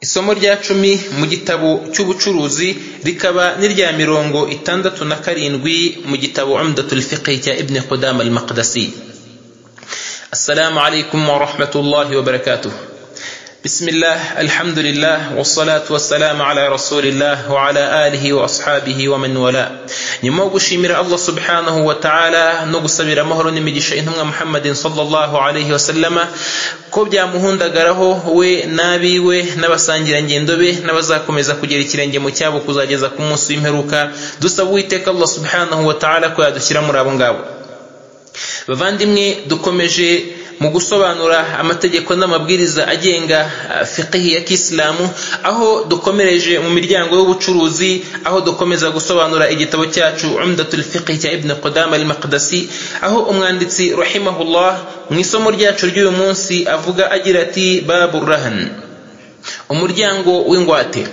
Isomo rya 10 mu gitabo cy'ubucuruzi rikaba n'irya 67 mu gitabo Umdatul Fiqh cya Ibn Qudama al-Maqdisi. Assalamu alaykum wa rahmatullahi wa barakatuh. Bismillah, alhamdulillah, wassalatu wassalamu ala rasulillah wa ala alihi wa ashabihi wa man wala. Nyuma gushimira Allah subhanahu wa ta'ala no gusabira amahoro n'imigisha intumwa Muhammadin sallallahu alayhi wa sallama ko byamuhundagaraho we nabiwe n'abasangira ngendo be n'abazakomeza kugera ikirenge mu cyabo kuzageza ku munsi w'imperuka. Dusaba Uwiteka Allah subhanahu wa ta'ala ko yadushyira muri abo ngabo. Bavandimwe, dukomeje mu gusobanura amategeko n'amabwiriza agenga fiqh ya Kiislamu, aho dukomereje mu miryango y'ubucuruzi, aho dukomeza gusobanura igitabo cyacu Umdatul Fiqh cya Ibn Qudama al-Maqdisi, aho umwanditsi rahimahullah mu isomo ryacu ry'uyu munsi avuga agira ati babu rahan, umuryango w'ingwate.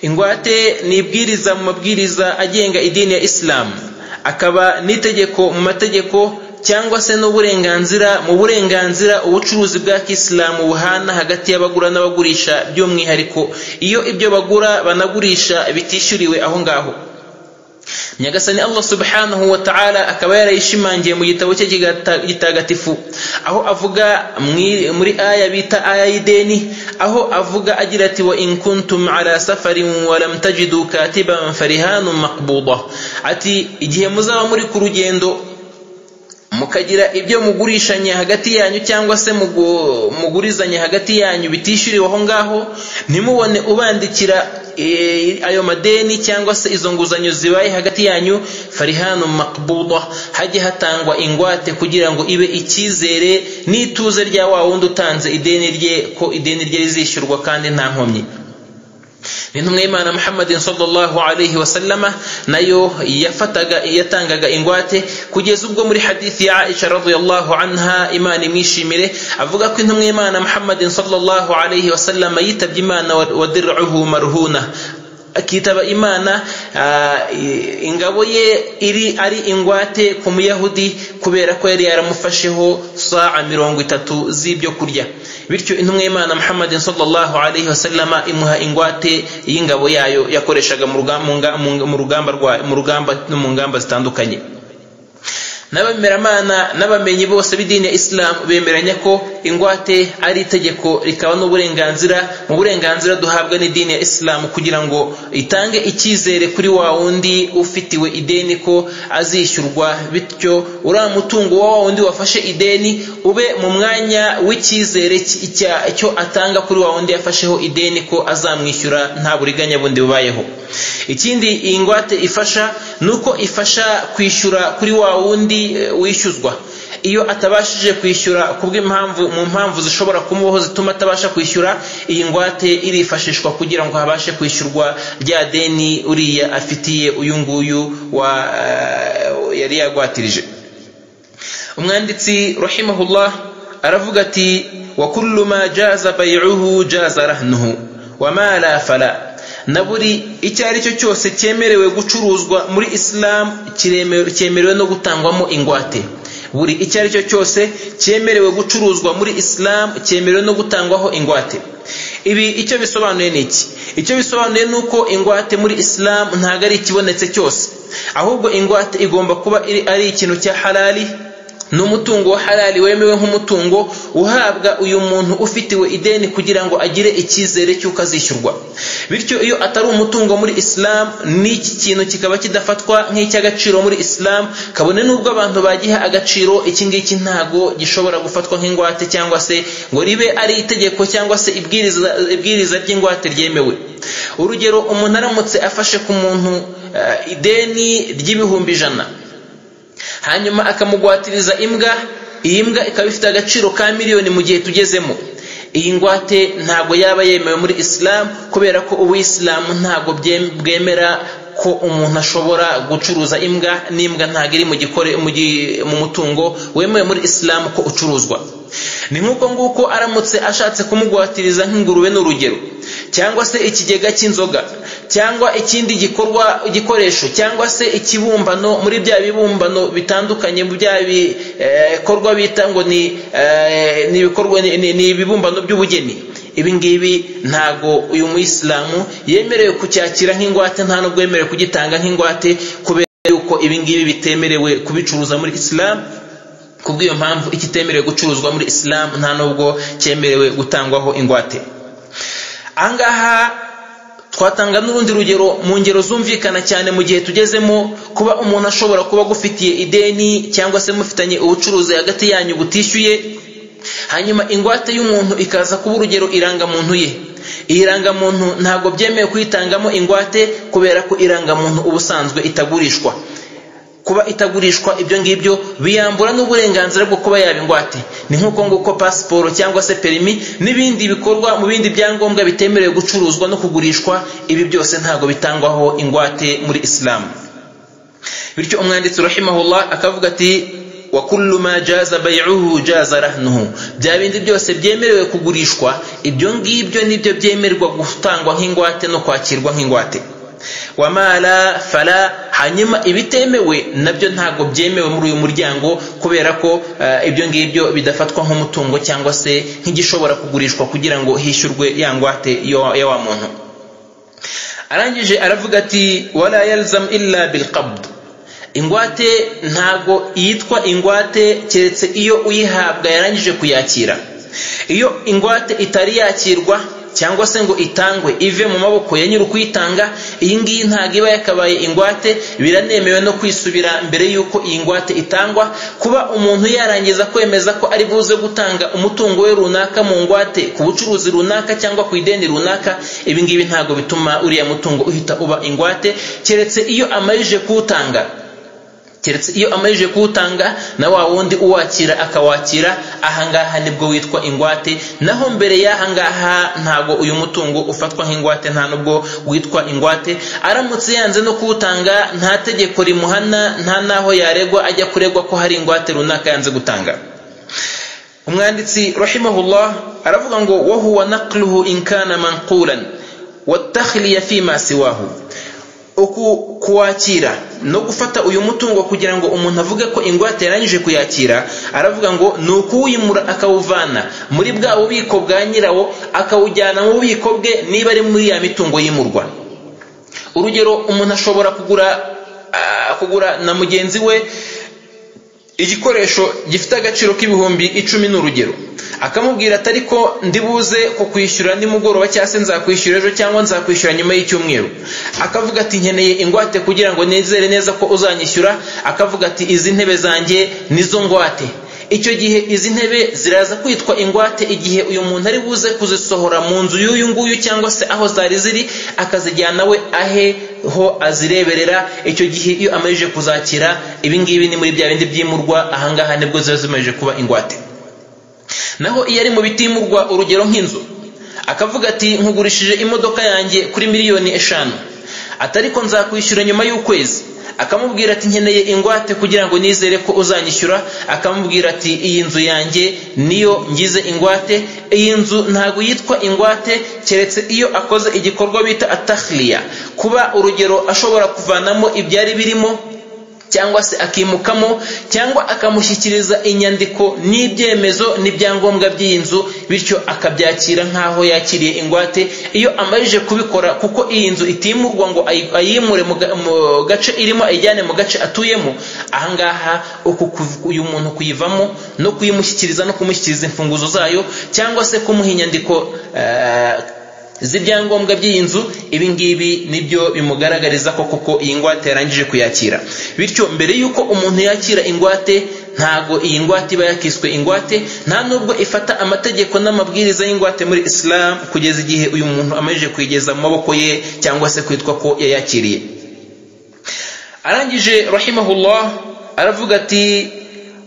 Ingwate ni ibwiriza mu mabwiriza agenga idini ya Islam, akaba n'itegeko mu mategeko cyangwa se n'uburenganzira mu burenganzira ubucuruzi bwa Kiislamu buhana hagati y'abagura n'abagurisha, by'umwihariko iyo ibyo bagura banagurisha bitishyuriwe aho ngaho. Nyagasani Allah subhanahu wa ta'ala akaba yarayishimangiye mu gitabo cye gitagatifu, aho avuga muri aya bita aya y'ideni, aho avuga agira ati wa in kuntum ala safarin wa lam tajidu katiban farihanun maqbuda, ati igihe muzaba muri ku rugendo mukagira ibyo mugurishanya hagati yanyu cyangwa se mugurizanya hagati yanyu bitishyuriwe aho ngaho, nimubone ubandikira ayo madeni cyangwa se izo nguzanyo zibaye hagati yanyu, farihanu maqbuda, hajye hatangwa ingwate kugira ngo ibe icyizere n'ituze rya wa wundi utanze ideni rye ko ideni rye rizishyurwa kandi nta nkomyi. Intumwa y'Imana Muhammadin sallallahu alayhi wa sallama nayo yatangaga ingwate, kugeza ubwo muri hadithi ya Aisha radhiyallahu anha Imana imwishimire avuga ko intumwa y'Imana Muhammadin sallallahu alayhi wa sallama yitabye Imana wa dir'uhu marhuna, akitaba Imana ingabo ye ari ingwate ku Muyahudi kubera ko yari yaramufasheho saa 30 z'ibyo kurya. Bityo intumwa y'Imana Muhammadin sallallahu alayhi wa sallama imuha ingwate y'ingabo yayo yakoreshaga mu ngamba zitandukanye. N'abameramana n'abamenyi bose b'idini ya Islam bemeranya ko ingwate ari itegeko rikaba n'uburenganzira mu burenganzira duhabwa n'idini ya Islam kugira ngo itange icyizere kuri wa wundi ufitiwe ideni ko azishyurwa, bityo uriya mutungo wa wundi wafashe ideni ube mu mwanya w'icyizere cyo atanga kuri wa wundi yafasheho ideni ko azamwishyura nta buriganya bundi bubayeho. Ikindi iyi ngwate ifasha nuko ifasha kwishyura kuri wa wundi wishyuzwa. Iyo atabashije kwishyura kubw'impamvu mu mpamvu zishobora kumubaho zituma atabasha kwishyura, iyi ngwate irifashishwa kugira ngo habashe kwishyurwa rya deni uriya afitiye uyu nguyu yari yagwatirije. Umwanditsi rahimahullah aravuga ati wa kullu ma jaza bay'uhu jaza rahnuhu wa ma la fala, na buri icyo ari cyo cyose cyemerewe gucuruzwa muri Islam cyemerewe no gutangwamo ingwate. Buri icyo ari cyo cyose cyemerewe gucuruzwa muri Islam cyemerewe no gutangwaho ingwate. Ibi icyo bisobanuye ni iki? Icyo bisobanuye nuko ingwate muri Islam ntago ari ikibonetse cyose, ahubwo ingwate igomba kuba ari ikintu cya halali, n'umutungo wa halali wemewe nk'umutungo uhabwa uyu muntu ufitiwe ideni kugira ngo agire icyizere cy'uko azishyurwa. Bityo iyo atari umutungo muri Islam, n'iki kintu kikaba kidafatwa nk'icy'agaciro muri Islam, kabone n'ubwo abantu bagiha agaciro, iki ngiki ntago gishobora gufatwa nk'ingwate cyangwa se ngo ribe ari itegeko cyangwa se ibwiriza ry'ingwate ryemewe. Urugero, umuntu aramutse afashe ku muntu ideni ry'ibihumbi 100, hanyuma akamugwatiriza imbwa, iyi mbwa ikaba ifite agaciro ka miliyoni mu gihe tugezemo, iyi ngwate ntago yaba yemewe muri Islam, kubera ko Ubuislamu ntago bwemera ko umuntu ashobora gucuruza imbwa, n'imbwa ntago iri mu mutungo wemewe muri Islam ko ucuruzwa. Ni nk'uko nguko aramutse ashatse kumugwatiriza nk'ingurube n'urugero, cyangwa se ikigega cy'inzoga, cyangwa ikindi igikoresho, cyangwa se ikibumbano muri bya bibumbano bitandukanye, mu bya bikorwa bita ngo ni ibibumbano by'ubugeni, ibi ngibi ntago uyu muislamu yemerewe kucyakira nk'ingwate, nta nubwo yemerewe kugitanga nk'ingwate, kubera yuko ibi ngibi bitemerewe kubicuruza muri Islam. Kubw'iyo mpamvu ikitemerewe gucuruzwa muri Islam nta nubwo cyemerewe gutangwaho ingwate. Angaha twatanga n'urundi rugero mu ngero zumvikana cyane mu gihe tugezemo, kuba umuntu ashobora kuba gufitiye ideni cyangwa se mufitanye ubucuruzi hagati yanyu butishyuye, hanyuma ingwate y'umuntu ikaza kuba urugero irangamuntu ye. Iyi rangamuntu ntabwo byemewe kuyitangamo ingwate, kubera ko irangamuntu ubusanzwe itagurishwa. Kuba itagurishwa ibyo ngibyo biyambura n'uburenganzira bwo kuba yaba ingwate. Ni nk'uko nguko pasiporo cyangwa se perimi n'ibindi bikorwa mu bindi byangombwa bitemerewe gucuruzwa no kugurishwa, ibi byose ntabwo bitangwaho ingwate muri Islam. Bityo umwanditsi rahimahullah akavuga ati wa kullu ma jaza bay'uhu jaza rahnuhu, bya bindi byose byemerewe kugurishwa, ibyo ngibyo nibyo byemerwa gutangwa nk'ingwate no kwakirwa nk'ingwate. Wamala fala, hanyuma ibitemewe nabyo ntago byemewe muri uyu muryango, kubera ko ibyo ngibyo bidafatwa nk'umutungo cyangwa se nk'igishobora kugurishwa kugira ngo hishyurwe ya ngwate ya wa muntu. Arangije aravuga ati wala yalzam illa bilqabd, ingwate ntago yitwa ingwate keretse iyo uyihabwa yarangije kuyakira. Iyo ingwate itari yakirwa cyangwa se ngo itangwe ive mu maboko ya nyiri kuyitanga, iyi ngiyi ntago iba yakabaye ingwate. Biranemewe no kwisubira mbere yuko iyi ngwate itangwa. Kuba umuntu yarangiza kwemeza ko ari buze gutanga umutungo we runaka mu ngwate ku bucuruzi runaka cyangwa ku ideni runaka, ibi ngibi ntago bituma uriya mutungo uhita uba ingwate, keretse iyo amarije kuwutanga. Na wa wundi uwakira akawakira, ahangaha nibwo witwa ingwate. Naho mbere y'ahangaha ntago uyu mutungo ufatwa nk'ingwate, nta nubwo witwa ingwate. Aramutse yanze no kuwutanga, nta tegeko rimuhana, nta naho yaregwa ajya kuregwa ko hari ingwate runaka yanze gutanga. Umwanditsi rahimahullah aravuga ngo wa huwa naqluhu in kana manqulan wattakhliya fi ma siwahu, kuwakira no gufata uyu mutungo kugira ngo umuntu avuge ko ingwate yarangije kuyakira. Aravuga ngo ni ukuwimura akawuvana muri bwa bubiko bwa nyirawo akawujyana mu bubiko bwe, niba ari muri ya mitungo yimurwa. Urugero, umuntu ashobora kugura na mugenzi we igikoresho gifite agaciro k'ibihumbi 10 n'urugero, akamubwira ati ariko ndibuze kukwishyura nimugoroba cyangwa se nzakwishyura ejo cyangwa nzakwishyura nyuma y'icyumweru. Akavuga ati nkeneye ingwate kugira ngo nizere neza ko uzanyishyura. Akavuga ati izi ntebe zanjye nizo ngwate. Icyo gihe izi ntebe ziraza kwitwa ingwate igihe uyu muntu ari buze kuzisohora mu nzu y'uyu nguyu cyangwa se aho zari ziri, akazijyana we aheho azireberera. Icyo gihe iyo amarije kuzakira, ibi ngibi ni muri bya bindi byimurwa, ahangaha nibwo ziba zimaze kuba ingwate. Naho iyo ari mu bitimurwa, urugero nk'inzu, akavuga ati nkugurishije imodoka yanjye kuri 5 miliyoni, atariko nzakwishyura nyuma y'ukwezi. Akamubwira ati nkeneye ingwate kugira ngo nizere ko uzanyishyura. Akamubwira ati iyi nzu yanjye niyo ngize ingwate. Iyi nzu ntago yitwa ingwate keretse iyo akoze igikorwa bita atakhliya, kuba urugero ashobora kuvanamo ibyari birimo cyangwa se akimukamo, cyangwa akamushyikiriza inyandiko n'ibyemezo n'ibyangombwa by'iyi nzu, bityo akabyakira nk'aho yakiriye ingwate. Iyo amarije kubikora, kuko iyi nzu itimurwa ngo ayimure mu gace irimo ayijyane mu gace atuyemo, ahangaha uyu muntu kuyivamo no kuyimushyikiriza no kumushyikiriza imfunguzo zayo cyangwa se kumuha inyandiko z'ibyangombwa by'iyi nzu, ibi ngibi nibyo bimugaragariza ko koko iyi ngwate yarangije kuyakira. Bityo mbere yuko umuntu yakira ingwate, ntago iyi ngwate iba yakiswe ingwate, nta nubwo ifata amategeko n'amabwiriza y'ingwate muri Islam kugeza igihe uyu muntu amarije kuyigeza mu maboko ye cyangwa se kwitwa ko yayakiriye. Arangije rahimahullah aravuga ati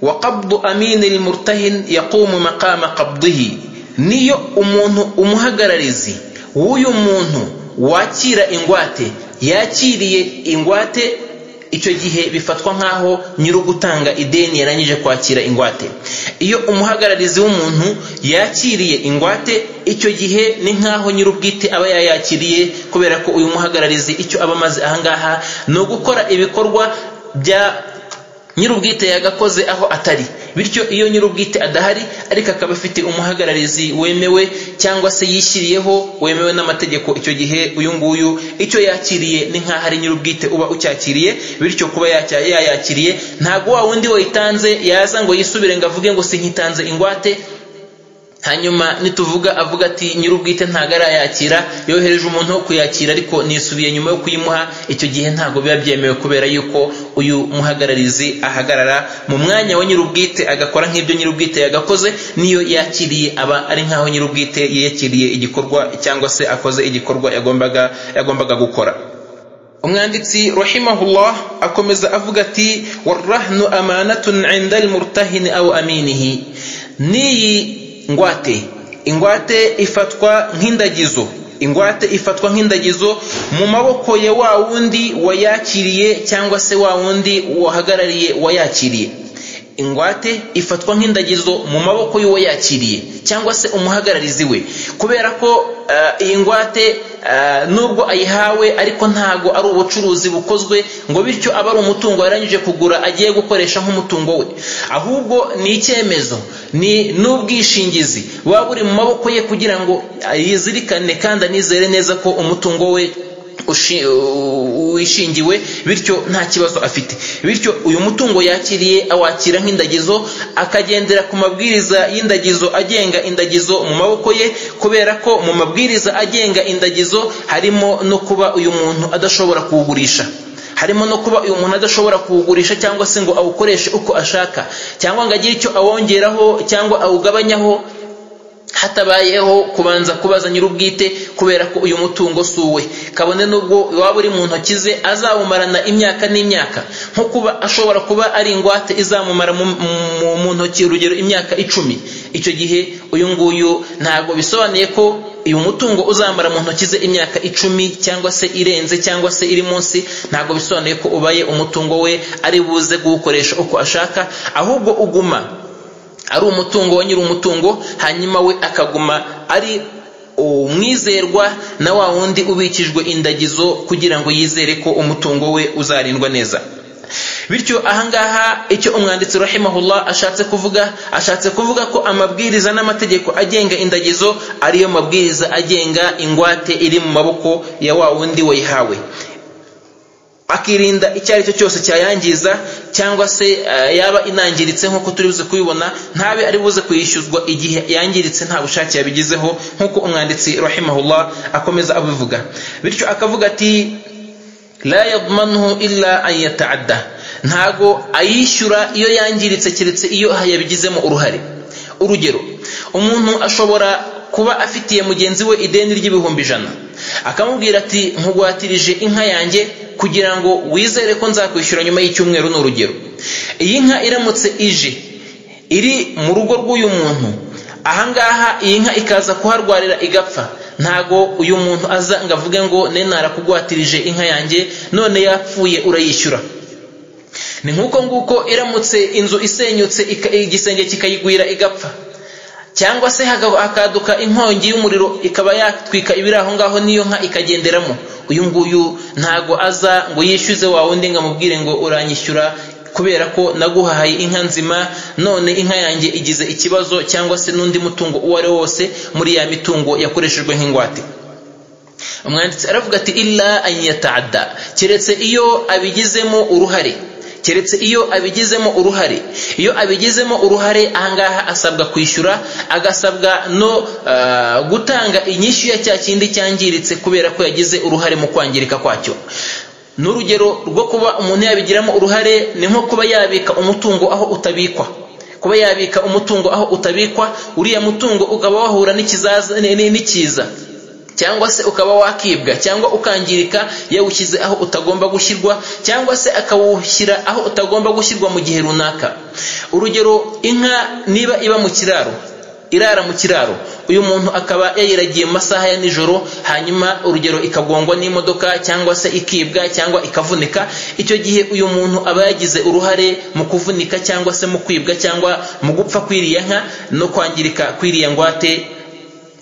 wa qabdu amin al-murtahin yaqumu maqama qabdihi, niyo umuntu umuhagararizi w'uyu muntu wakira ingwate yakiriye ingwate, icyo gihe bifatwa nkaho nyiri gutanga ideni yarangije kwakira ingwate. Iyo umuhagararizi w'umuntu yakiriye ingwate, icyo gihe ni nkaho nyiri ubwite aba yayakiriye, kubera ko uyu muhagararizi icyo aba amaze ahangaha no gukora ibikorwa nyirubwite yagakoze aho atari. Bityo iyo nyirubwite adahari ariko akaba afite umuhagararizi wemewe cyangwa se yishyiriyeho wemewe n'amategeko, icyo gihe uyu nguyu icyo yakiriye ni nk'aho ari nyirubwite uba ucyakiriye. Bityo kuba yayakiriye ntago wa wundi wayitanze yaza ngo yisubire ngo avuge ngo sinkitanze ingwate, hanyuma nituvuga avuga ati nyirubwite ntago arayakira, yohereje umuntu wo kuyakira ariko nisubiye nyuma yo kuyimuha, icyo gihe ntago biba byemewe, kubera yuko uyu muhagararizi ahagarara mu mwanya wa nyirubwite agakora nk'ibyo nyirubwite yagakoze. Niyo yakiriye aba ari nkaho nyirubwite yakiriye igikorwa cyangwa se akoze igikorwa yagombaga gukora. Umwanditsi rahimahullah akomeza avuga ati warahnu amanatun 'inda al-murtahin aw aminihi. Niyi ingwate ifatwa nk'indagizo. Ingwate ifatwa nk'indagizo mu maboko ya wa wundi wayakiriye cyangwa se wa wundi wahagarariye wayakiriye. Ingwate ifatwa nk'indagizo mu maboko y'uwayakiriye cyangwa se umuhagararizi we, kubera ko iyi ngwate nubwo ayihawe ariko ntago ari ubucuruzi bukozwe ngo bityo aba ari umutungo yarangije kugura agiye gukoresha nk'umutungo we, ahubwo ni icyemezo, ni n'ubwishingizi buba buri mu maboko ye kugira ngo yizirikane kandi anizere neza ko umutungo we wishingiwe, bityo nta kibazo afite. Bityo uyu mutungo yakiriye awakira nk'indagizo, akagendera ku mabwiriza y'indagizo agenga indagizo mu maboko ye, kubera ko mu mabwiriza agenga indagizo harimo no kuba uyu muntu adashobora kuwugurisha, harimo no kuba uyu muntu adashobora kuwugurisha cyangwa se ngo awukoreshe uko ashaka, cyangwa ngo agire icyo awongeraho cyangwa awugabanyaho hatabayeho kubanza kubaza nyirubwite, kubera ko uyu mutungo suwe, kabone nubwo waba uri mu ntoki ze azawumarana imyaka n'imyaka. nko kuba ashobora kuba ari ingwate izamumara mu ntoki urugero imyaka 10, icyo gihe uyu nguyu ntago bisobanuye ko uyu mutungo uzamara mu ntoki ze imyaka 10 cyangwa se irenze cyangwa se iri munsi, ntago bisobanuye ko ubaye umutungo we ari buze gukoresha uko ashaka, ahubwo uguma ari umutungo wa nyiri umutungo, hanyuma we akaguma ari umwizerwa na wa wundi ubikijwe indagizo kugira ngo yizere ko umutungo we uzarindwa neza. Bityo ahangaha icyo umwanditsi rahimahullah ashatse kuvuga ko amabwiriza n'amategeko agenga indagizo ariyo mabwiriza agenga ingwate iri mu maboko ya wa wundi wayihawe, akirinda icyo ari cyo cyose cyayangiza cyangwa se yaba inangiritse nk'uko turi buze kubibona, ntabe ari buze kuyishyuzwa igihe yangiritse nta bushake yabigizeho, nk'uko umwanditsi rahimahullah akomeza abivuga. Bityo akavuga ati la yadmanuhu illa an yata'adda, ntago ayishyura iyo yangiritse keretse iyo yabigizemo uruhare. Urugero, umuntu ashobora kuba afitiye mugenzi we ideni ry'ibihumbi 100, akamubwira ati nkugwatirije inka yanjye kugira ngo wizere ko nzakwishyura nyuma y'icyumweru. N'urugero, iyi nka iramutse ije iri mu rugo rw'uyu muntu, ahangaha iyi nka ikaza kuharwarira igapfa, ntago uyu muntu aza ngo avuge ngo nenara kugwatirije inka yanjye none yapfuye urayishyura. Ni nk'uko nguko iramutse inzu isenyutse igisenge kikayigwira igapfa, cyangwa se hakaduka inkongi y'umuriro ikaba yatwika ibiri aho ngaho niyo nka ikagenderamo, uyu nguyu ntago aza ngo yishyuze wa wundi ngo amubwire ngo uranyishyura kubera ko naguhaye inka nzima none inka yanjye igize ikibazo, cyangwa se n'undi mutungo uwo ari wose muri ya mitungo yakoreshejwe nk'ingwate. Umwanditsi aravuga ati illa an yata'adda, keretse iyo abigizemo uruhare, iyo abigizemo uruhare ahangaha asabwa kwishyura, agasabwa no gutanga inyishyu ya cya kindi cyangiritse kubera ko yagize uruhare mu kwangirika kwacyo. N'urugero rwo kuba umuntu yabigiramo uruhare ni nko kuba yabika umutungo aho utabikwa, uriya mutungo ukaba wahura n'ikiza cyangwa se ukaba wakibwa cyangwa ukangirika yawushyize aho utagomba gushyirwa, cyangwa se akawushyira aho utagomba gushyirwa mu gihe runaka. Urugero, inka niba iba mu kiraro, irara mu kiraro, uyu muntu akaba yayiragiye mu masaha ya nijoro, hanyuma urugero ikagongwa n'imodoka cyangwa se ikibwa cyangwa ikavunika, icyo gihe uyu muntu aba yagize uruhare mu kuvunika cyangwa se mu kwibwa cyangwa mu gupfa kwiriya nka no kwangirika kwiriya ngwate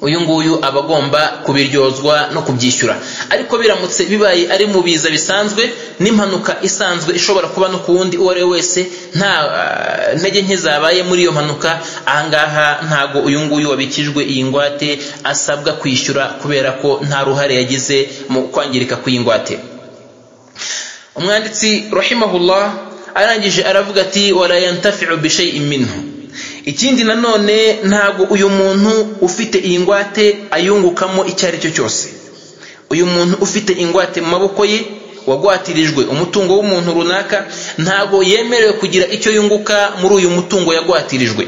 uyu nguyu abagomba kubiryozwa no kubyishyura. Ariko biramutse bibaye ari mu biza bisanzwe n'impanuka isanzwe ishobora kuba no ku wundi uwo ari we wese, nta ntege nke zabaye muri iyo mpanuka, ahangaha ntago uyu nguyu wabikijwe iyi ngwate asabwa kwishyura kubera ko nta ruhare yagize mu kwangirika kw'iyi ngwate. Umwanditsi rahimahullah arangije aravuga ati wala yantafi'u bi shay'in minhu. Ikindi nanone ntago uyu muntu ufite iyi ngwate ayungukamo icyo ari cyo cyose. Uyu muntu ufite ingwate mu maboko ye wagwatirijwe umutungo w'umuntu runaka ntago yemerewe kugira icyo yunguka muri uyu mutungo yagwatirijwe.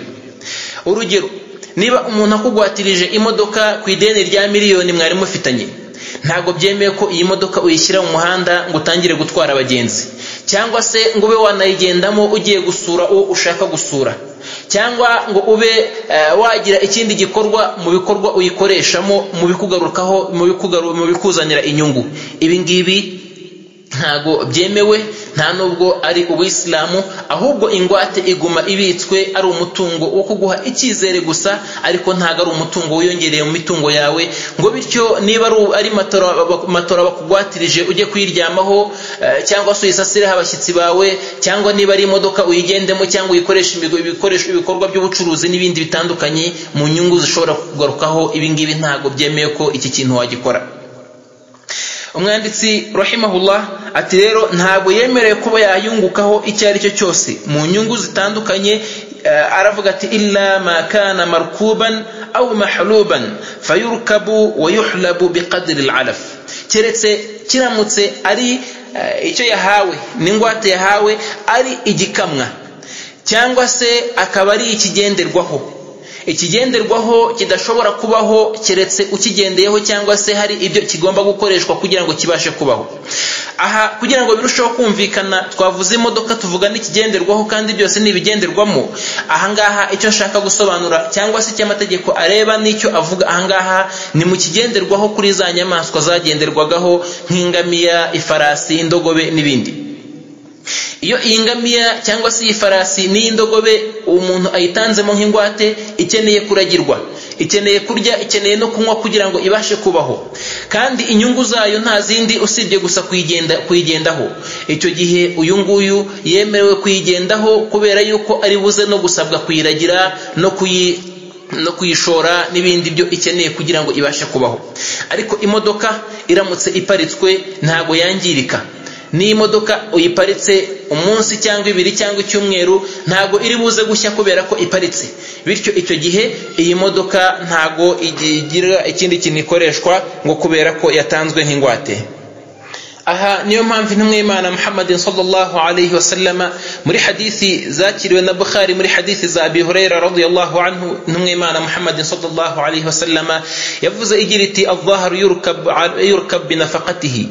Urugero, niba umuntu akugwatirije imodoka ku ideni rya miliyoni mwari mufitanye, ntago byemeye ko iyi modoka uyishyira mu muhanda ngo utangire gutwara abagenzi, cyangwa se ngo ube wanayigendamo ugiye gusura uwo ushaka gusura, cyangwa ngo ube wagira ikindi gikorwa mu bikorwa uyikoreshamo mu bikugarukaho mu bikuzanira inyungu. Ibi ngibi ntago byemewe, nta nubwo ari ubuyisilamu, ahubwo ingwate iguma ibitswe ari umutungo wo kuguha icyizere gusa, ariko ntago ari umutungo wiyongereye mu mitungo yawe ngo bityo niba ari matora bakugwatirije ujye kuyiryamaho, cyangwa se uyisasireho abashyitsi bawe, cyangwa niba ari imodoka uyigendemo cyangwa uyikoresha ibikorwa by'ubucuruzi n'ibindi bitandukanye mu nyungu zishobora kugarukaho. Ibi ngibi ntago byemeye ko iki kintu wagikora. Umwanditsi rahimahullah ati rero ntabwo yemerewe kuba yayungukaho icyo ari cyo cyose mu nyungu zitandukanye. Aravuga ati illa ma kana markuban aw mahluban fayurkabu wa yuhlabu biqadri al'alaf. Keretse kiramutse ari icyo yahawe n'ingwate yahawe ari igikamwa, cyangwa se akaba ari ikigenderwaho. Ikigenderwaho kidashobora kubaho keretse ukigendeyeho, cyangwa se hari ibyo kigomba gukoreshwa kugira ngo kibashe kubaho. Aha kugira ngo birusheho kumvikana, twavuze imodoka tuvuga n'ikigenderwaho kandi byose nibigenderwamo. Ahangaha icyo nshaka gusobanura cyangwa se cy'amategeko areba n'icyo avuga ahangaha ni mu kigenderwaho kuri za nyamaswa zagenderwagaho nk'ingamiya, ifarasi, indogobe n'ibindi. Iyo iyi ngamiya cyangwa se iyi farasi n'indogobe umuntu ayitanzemo nk'ingwate, ikeneye kuragirwa, ikeneye kurya, ikeneye no kunywa kugira ngo ibashe kubaho, kandi inyungu zayo nta zindi usibye gusa kuyigendaho. Icyo gihe uyu nguyu yemerewe kuyigendaho kubera yuko ari buze no gusabwa kuyiragira no kuyishora n'ibindi byo ikeneye kugira ngo ibashe kubaho. Ariko imodoka iramutse iparitswe ntago yangirika. Ni imodoka uyiparitse umunsi cyangwa ibiri cyangwa icyumweru ntago iri buze gushya kubera ko iparitse, bityo icyo gihe iyi modoka ntago igira ikindi kintu ikoreshwa ngo kubera ko yatanzwe nk'ingwate. Aha niyo mpamvu intumwa y'Imana Muhammadin sallallahu alayhi wa sallama muri hadithi zakiriwe na Bukhari, muri hadithi za Abi Huraira radiyallahu anhu, intumwa y'Imana Muhammadin sallallahu alayhi wa sallama yavuze igira iti adh-dhahru yurkab binafaqatihi.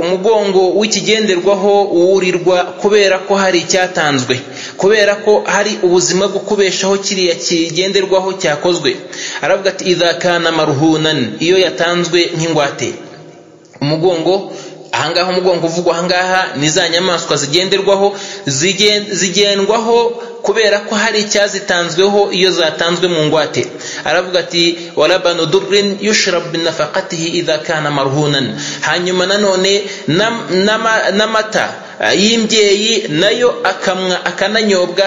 Umugongo w'ikigenderwaho wurirwa kubera ko hari icyatanzwe, kubera ko hari ubuzima bwo kubeshaho kiriya kigenderwaho cyakozwe. Aravuga ati idha kana marhunan, iyo yatanzwe nk'ingwate. Umugongo ahangaha, umugongo uvugwa ahangaha ni za nyamaswa zigenderwaho, zigendwaho kubera ko hari icyazitanzweho iyo zatanzwe mu ngwate. Aravuga ati walabanu durrin yushrab binafaqatihi idha kana marhunan. Hanyuma nanone n'amata y'imbyeyi nayo akananyobwa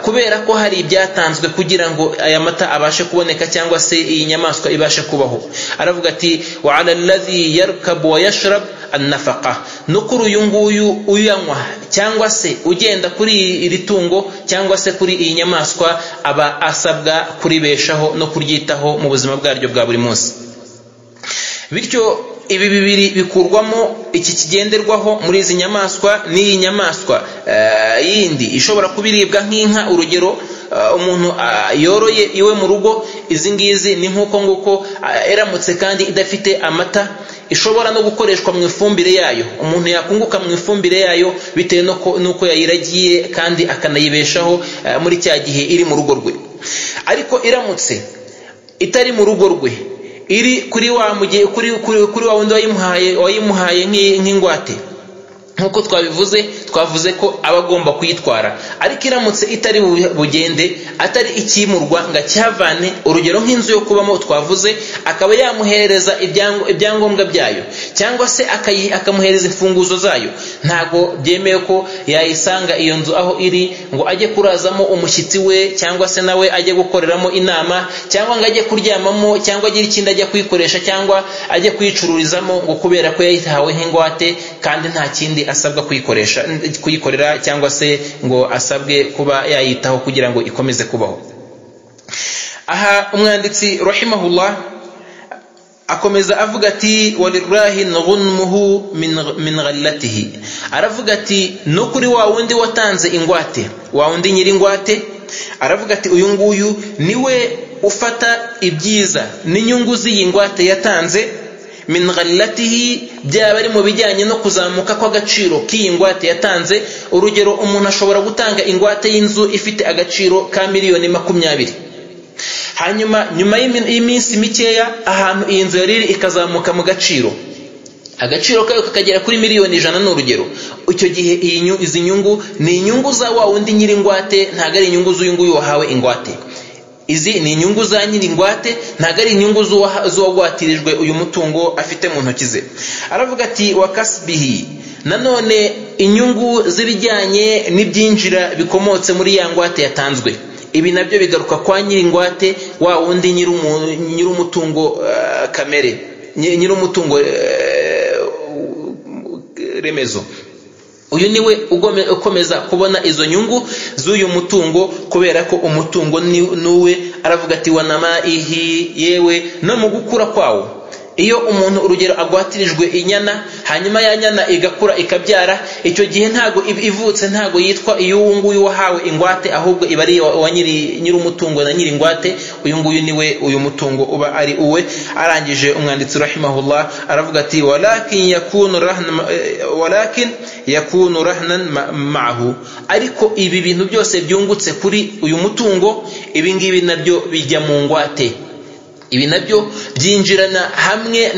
kubera ko hari ibyatanzwe kugira ngo aya mata abashe kuboneka cyangwa se iyi nyamaswa ibashe kubaho. Aravuga ati wa ala alladhi yarkabu wa yashrab an-nafaqa. Nukuru uyu nguyu uyanywa cyangwa se ugenda kuri iri tungo cyangwa se kuri iyi nyamaswa aba asabwa kuribeshaho no kuryitaho mu buzima bwaryo bwa buri munsi. Bityo ibi bibiri bikurwamo iki kigenderwaho muri izi nyamaswa n'iyi nyamaswa yindi ishobora kubiribwa nk'inka. Urugero, umuntu yoroye iwe mu rugo, izi ngizi ni nk'uko nguko eramutse kandi idafite amata ishobora no gukoreshwa mu ifumbire yayo. Umuntu yakunguka mu ifumbire yayo bitewe nuko yayiragiye kandi akanayibeshaho muri cya gihe iri mu rugo rwe. Ariko iramutse itari mu rugo rwe, iri kuri wa wundi wayimuhaye nk'ingwate, nk'uko twabivuze twavuze ko aba agomba kuyitwara. Ariko iramutse itari bugende, atari ikimurwa ngo acyavane, urugero nk'inzu yo kubamo twavuze, akaba yamuhereza ibyangombwa byayo cyangwa se akamuhereza imfunguzo zayo, ntago byemewe ko yayisanga iyo nzu aho iri ngo ajye kurazamo umushyitsi we, cyangwa se nawe ajye gukoreramo inama, cyangwa ngo ajye kuryamamo, cyangwa agire ikindi ajya kuyikoresha, cyangwa ajye kuyicururizamo, ngo kubera ko yayihawe nk'ingwate kandi nta kindi asabwa kuyikorera cyangwa se ngo asabwe kuba yayitaho kugira ngo ikomeze kubaho. Aha umwanditsi rahimahullah akomeza avuga ati walirahin ghunmuhu min ghallatihi, aravuga ati no kuri wa wundi watanze ingwate, wa wundi nyiri ingwate, aravuga ati uyu nguyu niwe ufata ibyiza n'inyungu z'iyi ngwate yatanze, min ghallatihi, byaba ari mu bijyanye no kuzamuka kw'agaciro k'iyi ngwate yatanze. Urugero, umuntu ashobora gutanga ingwate y'inzu ifite agaciro ka miliyoni 20, hanyuma nyuma y'iminsi mikeya ahantu iyi nzu yari ikazamuka mu gaciro, agaciro kayo kakagera kuri miliyoni 100 n'urugero. Icyo gihe izi nyungu ni inyungu za wa wundi nyiri ingwate, ntago ari inyungu z'uyu nguyu wahawe ingwate. Izi ni inyungu za nyiri ingwate, ntago ari inyungu z'uwagwatirijwe uyu mutungo afite mu ntoki ze. Aravuga ati wa kasbihi, nanone inyungu z'ibijyanye n'ibyinjira bikomotse muri ya ngwate yatanzwe, ibi nabyo bigaruka kwa nyiri ingwate, wa wundi nyiri umutungo kamere, nyiri umutungo remezo. Uyu niwe ukomeza kubona izo nyungu z'uyu mutungo, kubera ko umutungo nuwe. Aravuga ati wanamaihi, yewe no mu gukura kwawo. Iyo umuntu urugero agwatirijwe inyana, hanyuma ya nyana igakura ikabyara, icyo gihe ntago ivutse ntago yitwa iyo nguyu wahawe ingwate, ahubwo iba ari wa nyiri umutungo na nyiri ingwate. Uyu nguyu niwe uyu mutungo uba ari uwe. Arangije umwanditsi rahimahullah aravuga ati walakin yakunu rahnan ma'ahu, ariko ibi bintu byose byungutse kuri uyu mutungo, ibi ngibi nabyo bijya mu ngwate, ibi nabyo byinjirana hamwe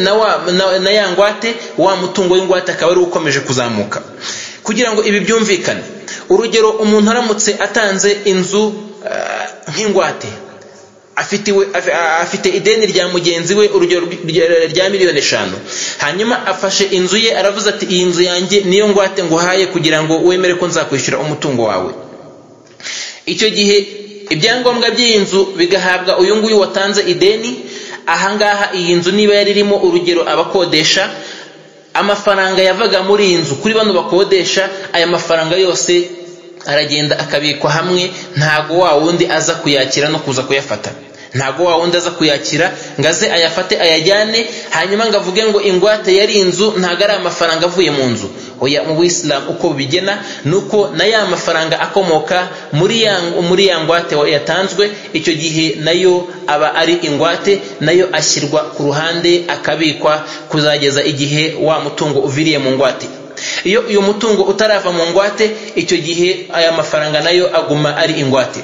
na ya ngwate, wa mutungo w'ingwate akaba ari ukomeje kuzamuka. Kugira ngo ibi byumvikane, urugero umuntu aramutse atanze inzu nk'ingwate, afite ideni rya mugenzi we, urugero rya miliyoni 5, hanyuma afashe inzu ye, aravuze ati iyi nzu yanjye niyo ngwate nguhaye kugira ngo wemere ko nzakwishyura umutungo wawe. Icyo gihe ibyangombwa by'iyi nzu bigahabwa uyu nguyu watanze ideni. Ahangaha iyi nzu niba yari irimo urugero abakodesha, amafaranga yavaga muri iyi nzu kuri bano bakodesha, aya mafaranga yose aragenda akabikwa hamwe, ntago wa wundi aza kuyakira no kuza kuyafata. Ntago wa wundi aza kuyakira ngaze ayafate ayajyane, hanyuma ngavuge ngo ingwate yari inzu, ntago ari amafaranga avuye mu nzu. Oya, mu Islam uko bigena nuko na ya mafaranga akomoka muri ya ngwate yatanzwe, icyo gihe nayo aba ari ingwate, nayo ashyirwa ku ruhande akabikwa kuzageza igihe wa mutungo uviriye mu ngwate. Iyo uyu mutungo utarava mu ngwate, icyo gihe aya mafaranga nayo aguma ari ingwate.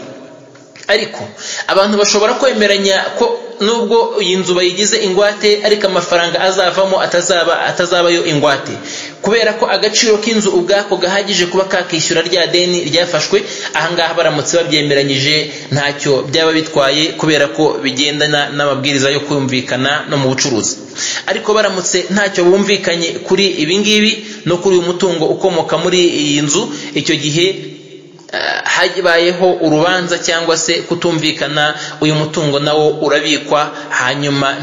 Ariko abantu bashobora kwemeranya ko nubwo iyi nzu bayigize ingwate, ariko amafaranga azavamo atazabayo ingwate, kubera ko agaciro k'inzu ubwako gahagije kuba kakishyura rya deni ryafashwe. Ahangaha baramutse babyemeranyije ntacyo byaba bitwaye, kubera ko bigendana n'amabwiriza yo kumvikana no mu bucuruzi. Ariko baramutse ntacyo bumvikanye kuri ibi ngibi no kuri uyu mutungo ukomoka muri iyi nzu, icyo gihe habayeho urubanza cyangwa se kutumvikana, uyu mutungo nawo urabikwa, hanyuma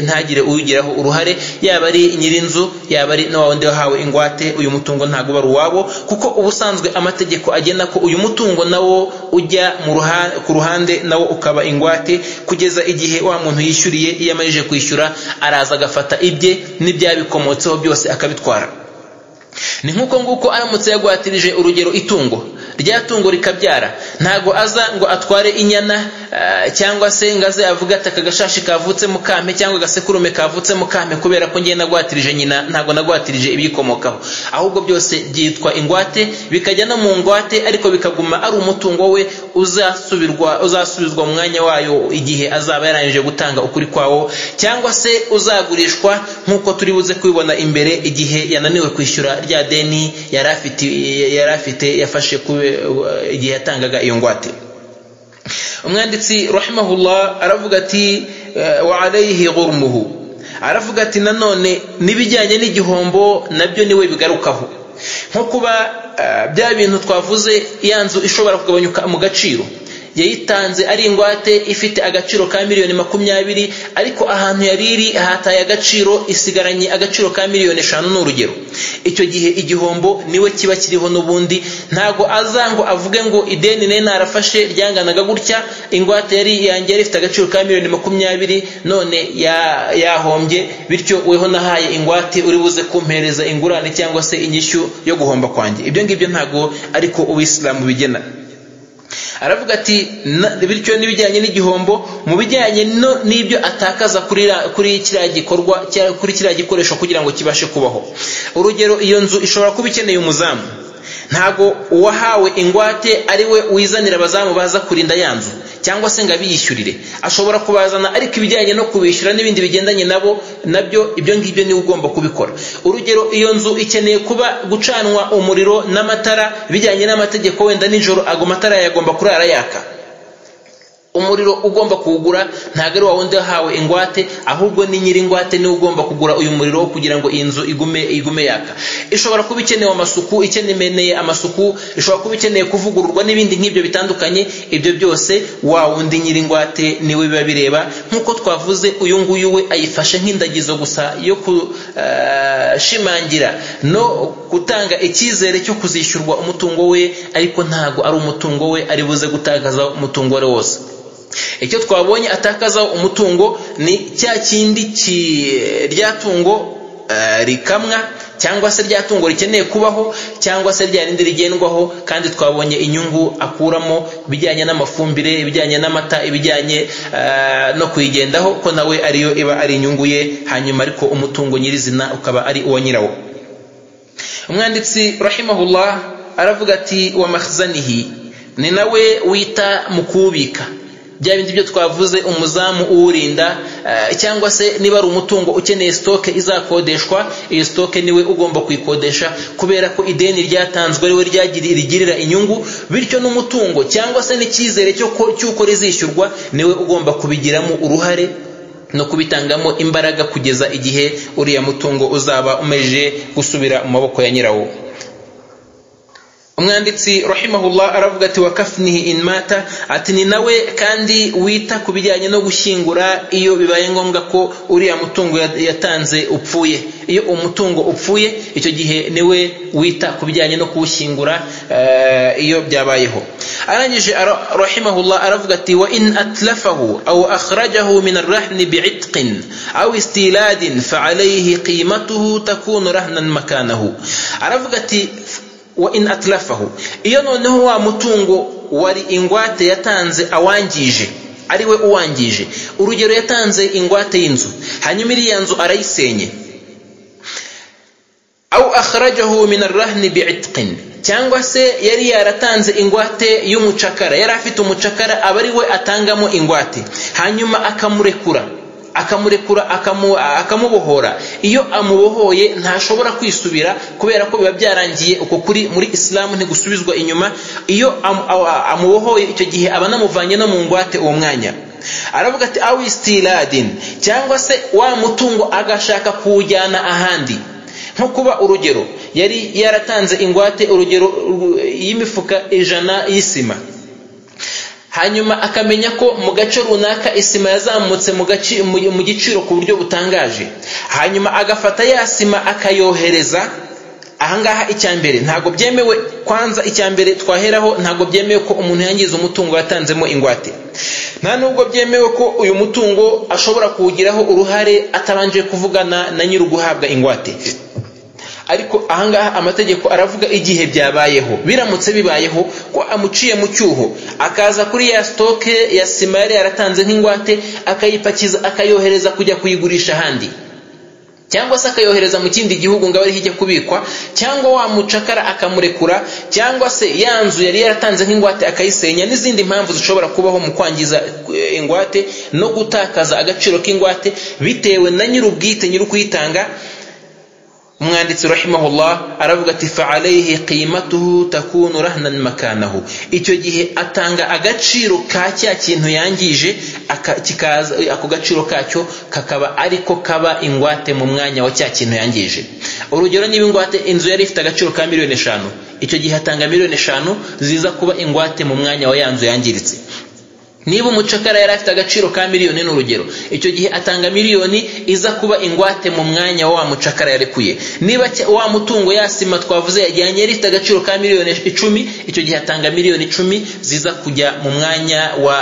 ntagire uwugiraho uruhare, yaba ari nyirinzu, yaba ari na wundi wahawe ingwate. Uyu mutungo ntago bari uwabo, kuko ubusanzwe amategeko agena ko uyu mutungo nawo ujya ku ruhande, nawo ukaba ingwate, kugeza igihe wa muntu yishyuriye. Iyo amajije kwishyura, araza agafata ibye n'ibyabikomotseho byose akabitwara. Ni nkuko nguko aramutse yagwatirije urugero itungo, rya tungo rikabyara, ntago aza ngo atware inyana cyangwa se ngaze avuga ati akagashashi kavutse mu kampe cyangwa gasekurume kavutse mu kampe kubera ko ngiye nagwatirije nyina, ntago nagwatirije ibikomokaho, ahubwo byose byitwa ingwate, bikajya no mu ngwate ariko bikaguma ari umutungo we uzasubizwa mu mwanya wayo igihe azaba yarangije gutanga ukuri kwawo, cyangwa se uzagurishwa nk'uko turi buze kubibona imbere igihe yananiwe kwishyura rya deni yari afite yafashe igihe yatangaga iyo ngwate. Umwanditsi rahimahullah aravuga ati wa alayhi ghurmuhu, aravuga ati nanone nibijyanye n'igihombo nabyo niwe bigarukaho, nko kuba bya bintu twavuze yanzu ishobora kugabanyuka mu gaciro, yayitanze ari ingwate ifite agaciro ka $20,000,000 ariko ahantu yariri hataye agaciro isigaranye agaciro ka $5,000,000 n'urugero. Icyo gihe igihombo niwe kiba kiriho n'ubundi, ntago azango avuge ngo ideni ne narafashe ryanganaga gutya, ingwate yari yanjye ifite agaciro ka $20,000,000 none yahombye, bityo weho nahaye ingwate uri buze kumpereza ingurane cyangwa se inyishyu yo guhomba kwanjye. Ibyo ngibyo ntago ariko Uislamu bigena. Aravuga ati bityo nibijyanye n'igihombo mu bijyanye n'ibyo atakaza kuri kiriya gikorwa kuri kiriya gikoresho kugira ngo kibashe kubaho. Urugero, iyo nzu ishobora kuba ikeneye umuzamu, ntago uwahawe ingwate ari we wizanira abazamu baza kurinda yanzu cyangwa se ngo abiyishyurire, ashobora kubazana ariko ibijyanye no kubishyura n'ibindi bigendanye nabyo ibyo ngibyo niwe ugomba kubikora. Urugero, iyo nzu ikeneye kuba gucanwa umuriro n'amatara bijyanye n'amategeko, wenda nijoro ago matara yagomba kurara yaka, umuriro ugomba kuwugura ntago ari wawundi wahawe ingwate, ahubwo ni nyiri ingwate niwe ugomba kugura uyu muriro kugira ngo iyi nzu igume yaka. Ishobora kuba ikeneye amasuku, ikeneye amasuku, ishobora kuba ikeneye kuvugururwa n'ibindi nk'ibyo bitandukanye. Ibyo byose wawundi nyiri ingwate niwe biba bireba, nk'uko twavuze uyu nguyu we ayifashe nk'indagizo gusa yo kushimangira no gutanga icyizere cyo kuzishyurwa umutungo we, ariko ntago ari umutungo we ari buze gutakaza umutungo wari wose. Icyo twabonye atakaza umutungo ni cya kindi ryatungo rikamwa cyangwa se ryatungo rikeneye kubaho cyangwa se ryarindi rigendwaho, kandi twabonye inyungu akuramo bijyanye n'amafumbire, ibijyanye n'amata, ibijyanye no kuyigendaho ko nawe ariyo iba ari inyungu ye, hanyuma ariko umutungo nyirizina ukaba ari uwa nyirawo. Umwanditsi rahimahullah aravuga ati wa makhzanihi, ni nawe wita mu kubika bya bindi byo twavuze, umuzamu uwurinda, cyangwa se niba ari umutungo ukeneye stoke izakodeshwa, iyo stoke niwe ugomba kuyikodesha kubera ko ideni ryatanzwe ariwe rigirira inyungu, bityo n'umutungo cyangwa se n'icyizere cy'uko rizishyurwa niwe ugomba kubigiramo uruhare no kubitangamo imbaraga kugeza igihe uriya mutungo uzaba umeje gusubira mu maboko ya nyirawo. Umwanditsi rahimahullah aravuga ati wa kafnihi in mata, ati ni nawe kandi wita ku bijyanye no gushyingura iyo bibaye ngombwa ko uriya mutungo yatanze upfuye. Iyo umutungo upfuye, icyo gihe niwe wita ku bijyanye no kuwushyingura iyo byabayeho. Arangije rahimahullah aravuga ati wa in atlafahu aw akhrajahu min ar-rahn bi'itqin aw istiladin fa alayhi qimatuhu takunu rahnan makanahu. Aravuga ati wa in atlafahu, iyo noneho wa mutungo wari ingwate yatanze awangije, ari we uwangije. Urugero, yatanze ingwate y'inzu hanyuma iriya nzu arayisenye, aw akhrajahu min ar-rahn bi'itqin, cyangwa se yari yaratanze ingwate y'umucakara, yari afite umucakara aba ari we atangamo ingwate, hanyuma akamurekura akamubohora. Iyo amubohoye ntashobora kwisubira kubera ko biba byarangiye uko kuri muri Islamu ntigusubizwa inyuma. Iyo amubohoye, icyo gihe aba namuvanye no mu ngwate uwo mwanya. Aravuga ati aw istiladin, cyangwa se wa mutungo agashaka kuwujyana ahandi, nko kuba urugero yari yaratanze ingwate urugero y'imifuka 100 y'isima, hanyuma akamenya ko mu gace runaka isima yazamutse mu giciro ku buryo butangaje, hanyuma agafata ya sima akayohereza ahangaha. Icyambere ntago byemewe, kwanza icyambere twaheraho ntago byemewe ko umuntu yangiza umutungo yatanzemo ingwate, nta nubwo byemewe ko uyu mutungo ashobora kuwugiraho uruhare atabanje kuvugana na nyiri guhabwa ingwate. ariko ahangaha amategeko aravuga igihe byabayeho. Biramutse bibayeho ko amuciye mu cyuho akaza kuri ya stoke ya sima yari yaratanze nk'ingwate akayipakiza akayohereza kujya kuyigurisha ahandi, cyangwa se akayohereza mu kindi gihugu ngo abari hijya kubikwa, cyangwa wa mucakara akamurekura, cyangwa se yanzu yari yaratanze nk'ingwate akayisenya, n'izindi mpamvu zishobora kubaho mu kwangiza ingwate no gutakaza agaciro k'ingwate bitewe na nyir'ubwite nyir'ukuyitanga. umwanditsi rahimahullah aravuga ati fa alayhi qimatuhu takunu rahnan makanahu, icyo gihe atanga agaciro ka cya kintu yangije, kikaza ako gaciro kacyo kakaba ariko kaba ingwate mu mwanya wa cya kintu yangije. urugero niba ingwate inzu yari ifite agaciro ka miliyoni 5, icyo gihe atanga miliyoni 5 ziza kuba ingwate mu mwanya wa yanzu yangiritse. niba umucakara yari afite agaciro ka miliyoni n'urugero, icyo gihe atanga miliyoni iza kuba ingwate mu mwanya wa mucakara yarekuye. niba wa mutungo yasima twavuze yajyanye yari ifite agaciro ka miliyoni 10, icyo gihe atanga miliyoni 10 ziza kujya mu mwanya wa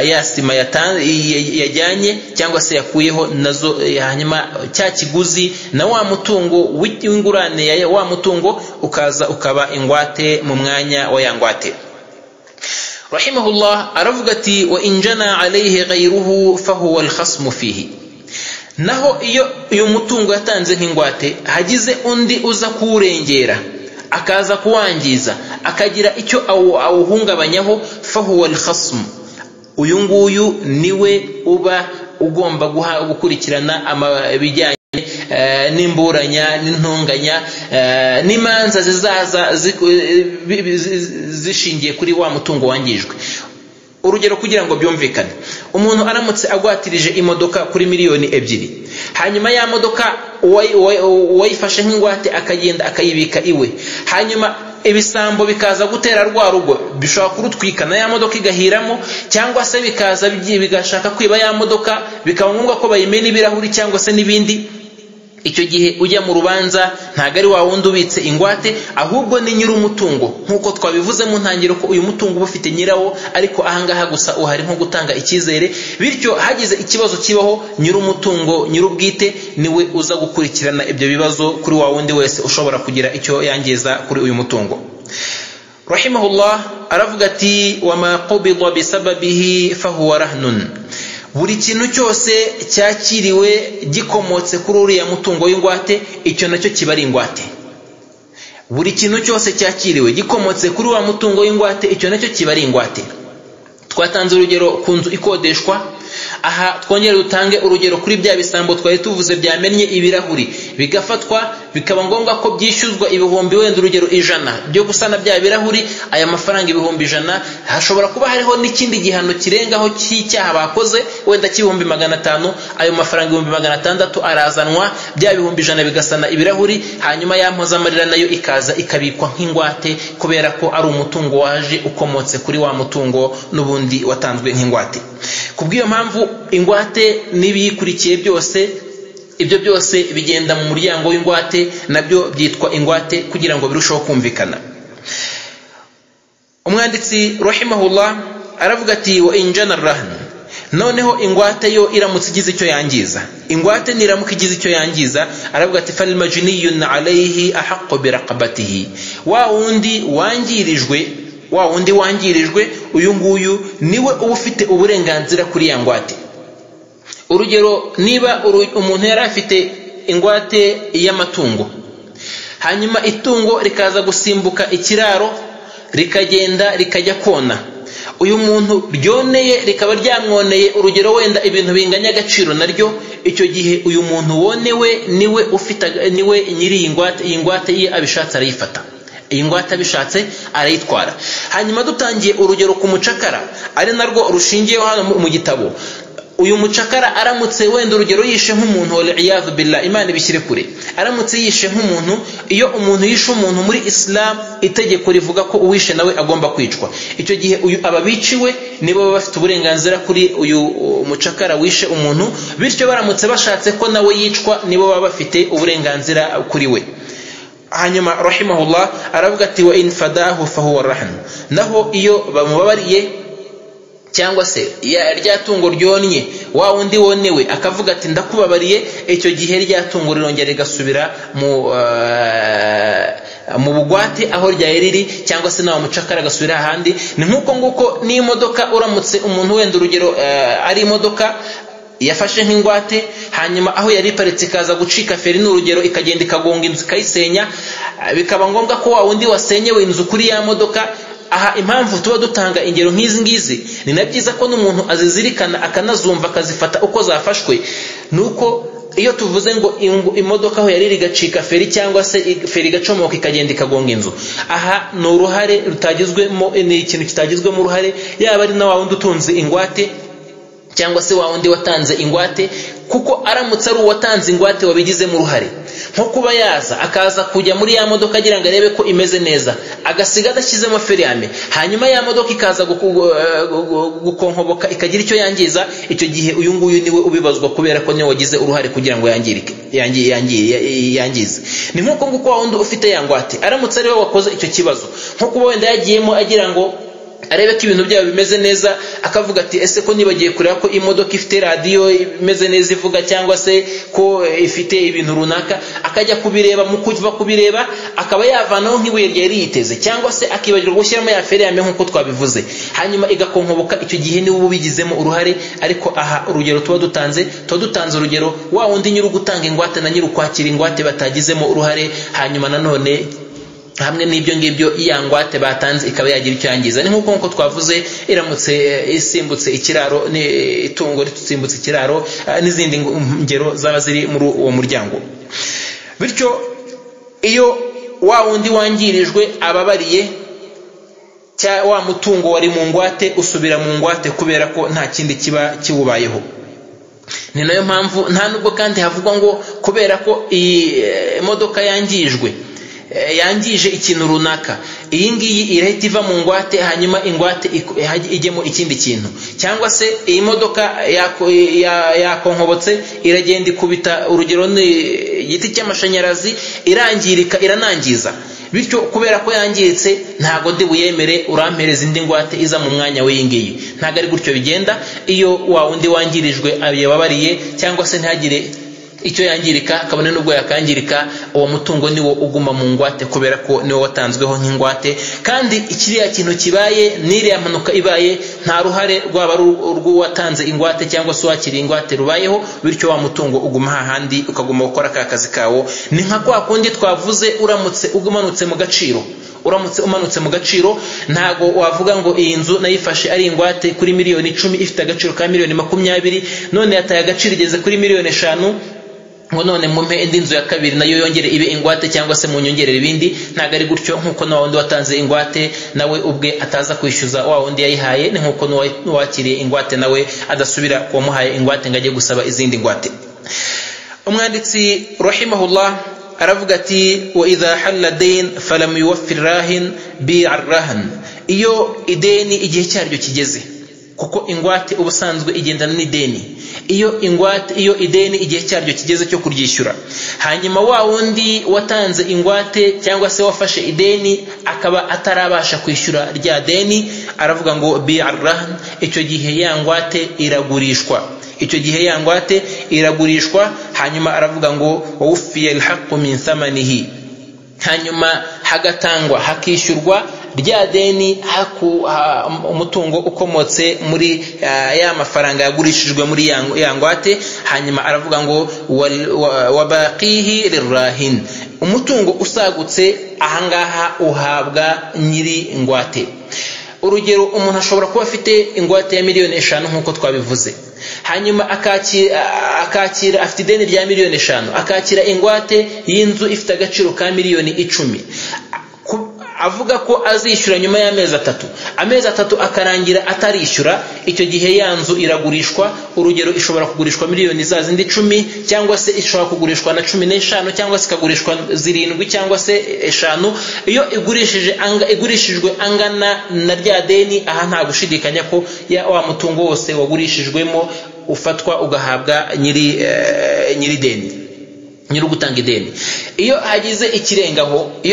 yasima yajyanye cyangwa se yakuyeho nazo, hanyuma cya kiguzi na wa mutungo w'ingurane ya wa mutungo ukaza ukaba ingwate mu mwanya wa yangwate. rahimahullah aravuga ati wa injana alayhi ghayruhu fahuwa alkhasmu fihi, naho iyo uyu mutungo yatanze nk'ingwate hagize undi uza kuwurengera akaza kuwangiza akagira icyo awuhungabanyaho, fahuwa alkhasmu, uyu nguyu niwe uba ugomba gukurikirana ibijyanye n'imburanya n'intunganya n'imanza zizaza zishingiye kuri wa mutungo wangijwe. urugero kugira ngo byumvikane, umuntu aramutse agwatirije imodoka kuri miliyoni 2, hanyuma ya modoka wayifashe nk'ingwate akagenda akayibika iwe, hanyuma ibisambo bikaza gutera rwa rugo bishobora kurutwika na ya modoka igahiramo, cyangwa se bikaza bigashaka kwiba ya modoka bikaba ngombwa ko bayimena ibirahuri cyangwa se n'ibindi. icyo gihe ujya mu rubanza ntago ari wa wundi ubitse ingwate, ahubwo ni nyir'umutungo, nk'uko twabivuze mu ntangiro ko uyu mutungo uba ufite nyirawo, ariko ahangaha gusa uhari nko gutanga icyizere. bityo hagize ikibazo kibaho, nyir'umutungo nyir'ubwite niwe uza gukurikirana ibyo bibazo kuri wa wundi wese ushobora kugira icyo yangiza kuri uyu mutungo. rahimahullah aravuga ati wama qubida bisababihi fahuwa rahnun, buri kintu cyose cyakiriwe gikomotse kuri uriya mutungo w'ingwate icyo nacyo kiba ari ingwate. buri kintu cyose cyakiriwe gikomotse kuri wa mutungo w'ingwate icyo nacyo kiba ari ingwate. twatanze urugero ku nzu ikodeshwa, aha twongere dutange urugero kuri bya bisambo twari tuvuze byamennye ibirahuri bigafatwa, bikaba ngombwa ko byishyuzwa ibihumbi wenda urugero 100 byo gusana bya birahuri. aya mafaranga ibihumbi 100 hashobora kuba hariho n'ikindi gihano kirengaho cy'icyaha bakoze wenda cy'ibihumbi 500, ayo mafaranga ibihumbi 600 arazanwa, bya bihumbi 100 bigasana ibirahuri, hanyuma ya mpozamarira nayo ikaza ikabikwa nk'ingwate kubera ko ari umutungo waje ukomotse kuri wa mutungo n'ubundi watanzwe nk'ingwate. kubw'iyo mpamvu ingwate n'ibiyikurikiye byose, ibyo byose bigenda mu muryango w'ingwate, nabyo byitwa ingwate kugira ngo birusheho kumvikana. umwanditsi rahimahullah aravuga ati wa injana rahn, noneho ingwate yo iramutse igize icyo yangiza, ingwate niramuka igize icyo yangiza, aravuga ati fal majniyun alayhi ahaqqu bi raqabatihi, wa wundi wangirijwe uyu nguyu niwe uba ufite uburenganzira kuri ya ngwate. urugero niba umuntu yari afite ingwate y'amatungo, hanyuma itungo rikaza gusimbuka ikiraro rikagenda rikajya kona, uyu muntu ryoneye rikaba ryamwoneye urugero wenda ibintu binganya agaciro naryo, icyo gihe uyu muntu wonewe niwe nyiri iyi ngwate ye abishatse arayifata, iyi ngwate abishatse arayitwara. hanyuma dutangiye urugero ku mucakara, ari narwo rushingiyeho hano mu gitabo. uyu mucakara aramutse wenda urugero yishe nk'umuntu, wal billah, Imana ibishyire kure, aramutse yishe nk'umuntu, iyo umuntu yishe umuntu muri Islam itegeko rivuga ko uwishe nawe agomba kwicwa. icyo gihe uyu ababiciwe nibo baba bafite uburenganzira kuri uyu mucakara wishe umuntu, bityo baramutse bashatse ko nawe yicwa nibo baba bafite uburenganzira kuri we. hanyuma rahimahullah aravuga ati wa in fadahu fahuwa rahn, naho iyo bamubabariye cyangwa se rya tungo ryonnye wa wundi wonewe akavuga ati ndakubabariye, icyo gihe rya tungo rirongera rigasubira mu bugwate aho ryari riri, cyangwa se nawe mucakara agasubira ahandi. ni nk'uko nguko n'imodoka uramutse umuntu wenda urugero ari imodoka yafashe nk'ingwate, hanyuma aho yari iparitse ikaza gucika feri n'urugero ikagenda ikagonga inzu ikayisenya, bikaba ngombwa ko wa wundi wasenyewe inzu kuri ya modoka. Aha impamvu tuba dutanga ingero nk'izi ngizi, ni na byiza ko n'umuntu azizirikana akanazumva akazifata uko zafashwe. nuko iyo tuvuze ngo imodoka aho yari rigacika feri cyangwa se feri igacomoka ikagenda ikagonga inzu, aha ni uruhare rutagizwemo, ni ikintu kitagizwemo uruhare, yaba ari na wa wundi utunze ingwate cyangwa se wa wundi watanze ingwate, kuko aramutse ari uwatanze ingwate wabigizemo uruhare, nko kuba yaza akaza kujya muri ya modoka agira ngo arebe ko imeze neza, agasiga adashyizemo feriyame, hanyuma ya modoka ikaza gukonkoboka ikagira icyo yangiza, icyo gihe uyu nguyu niwe ubibazwa, kubera ko niwe wagize uruhare kugira ngo yangize. ni nk'uko nguko wa wundi ufite ya ngwate aramutse ari we wakoze icyo kibazo, nko kuba wenda yagiyemo agira ngo arebe ko ibintu byabo bimeze neza, akavuga ati ese ko nibagiye kureba ko imodoka ifite radiyo imeze neza ivuga, cyangwa se ko ifite ibintu runaka, akajya kubireba. mu kuva kubireba akaba yavanaho nk'ibuye ryari yiteze, cyangwa se akibagirwa gushyiramo ya feriyame nk'uko twabivuze, hanyuma igakonkoboka, icyo gihe niwe ubigizemo uruhare. ariko aha urugero tuba dutanze urugero wa wundi nyiri gutanga ingwate na nyiri ukwakira ingwate batagizemo uruhare, hanyuma nanone hamwe n'ibyo ngibyo iya ngwate batanze ikaba yagira icyo yangiza. ni nk'uko twavuze, iramutse isimbutse ikiraro, itungo risimbutse ikiraro, n'izindi ngero zaba ziri muri uwo muryango. bityo iyo wa wundi wangirijwe ababariye, wa mutungo wari mu ngwate usubira mu ngwate, kubera ko nta kindi kiba kiwubayeho. ni nayo mpamvu nta nubwo kandi havugwa ngo kubera ko iyi modoka yangije ikintu runaka, iyi ngiyi irahita iva mu ngwate hanyuma ingwate ijyemo ikindi kintu, cyangwa se iyi modoka yakonkobotse iragenda ikubita urugero ni igiti cy'amashanyarazi, irangirika iranangiza. bityo kubera ko yangiritse ntago ndi buyemere urampereza indi ngwate iza mu mwanya w'iyi ngiyi. ntago ari gutyo bigenda. iyo wa wundi wangirijwe yababariye cyangwa se ntihagire icyo yangirika, kabone nubwo yakangirika, uwo mutungo niwo uguma mu ngwate, kubera ko niwo watanzweho nk'ingwate. kandi ikiriya kintu kibaye, n'iriya mpanuka ibaye, nta ruhare rwaba rw'uwatanze ingwate cyangwa se uwakiriye ingwate rubayeho, bityo wa mutungo uguma hahandi, ukaguma gukora ka kazi kawo. ni nka kwa kundi twavuze, uramutse umanutse mu gaciro, ntago wavuga ngo iyi nzu nayifashe ari ingwate kuri miliyoni 10, ifite agaciro ka miliyoni 20, none yataye agaciro igeze kuri miliyoni 5, ngo none mumpe indi nzu ya kabiri nayo yongere ibe ingwate, cyangwa se munyongerere ibindi. ntago ari gutyo, nkuko na wundi watanze ingwate nawe ubwe ataza kwishyuza wa wundi yayihaye, ni nkuko n'uwakiriye ingwate nawe adasubira kuwamuhaye ingwate ngo ajye gusaba izindi ngwate. umwanditsi rahimahullah aravuga ati wa idha halla dayn falam yuwaffir rahin bi'arrahan, iyo ideni igihe cyaryo kigeze, kuko ingwate ubusanzwe igendana n'ideni. iyo ideni igihe cyaryo kigeze cyo kuryishyura, hanyuma wa wundi watanze ingwate cyangwa se wafashe ideni akaba atarabasha kwishyura rya deni, aravuga ngo bi'arrahan, icyo gihe ya ngwate iragurishwa. hanyuma aravuga ngo wawfiya alhaqqu min thamanihi, hanyuma hakishyurwa rya deni umutungo ukomotse muri ya mafaranga yagurishijwe muri ya ngwate. hanyuma aravuga ngo wabaqihi lirrahin, umutungo usagutse ahangaha uhabwa nyiri ngwate. urugero, umuntu ashobora kuba afite ingwate ya miliyoni 5 nk'uko twabivuze, hanyuma akakira afite ideni rya miliyoni 5, akakira ingwate y'inzu ifite agaciro ka miliyoni 10, avuga ko azishyura nyuma y'amezi 3. amezi 3 akarangira atarishyura, icyo gihe ya nzu iragurishwa. urugero, ishobora kugurishwa miliyoni za zindi 10, cyangwa se ishobora kugurishwa na 15, cyangwa se ikagurishwa 7 cyangwa se 5. iyo igurishijwe angana na rya deni, aha nta gushidikanya ko wa mutungo wose wagurishijwemo ufatwa ugahabwa nyiri deni, nyiri gutanga ideni. iyo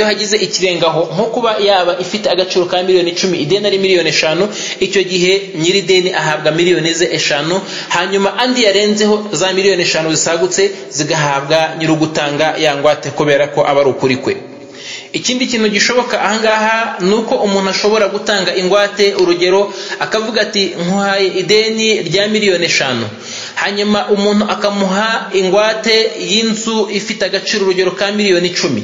hagize ikirengaho nko kuba yaba ifite agaciro ka miliyoni 10 ideni ari miliyoni 5, icyo gihe nyiri deni ahabwa miliyoni 5, hanyuma andi yarenzeho za miliyoni 5 zisagutse zigahabwa nyirugutanga yangwate kubera ko aba ari ukuri kwe. Ikindi kintu gishoboka ahangaha nuko umuntu ashobora gutanga ingwate, urugero akavuga ati nkuhaye ideni rya miliyoni 5, hanyuma umuntu akamuha ingwate y'inzu ifite agaciro urugero ka miliyoni 10,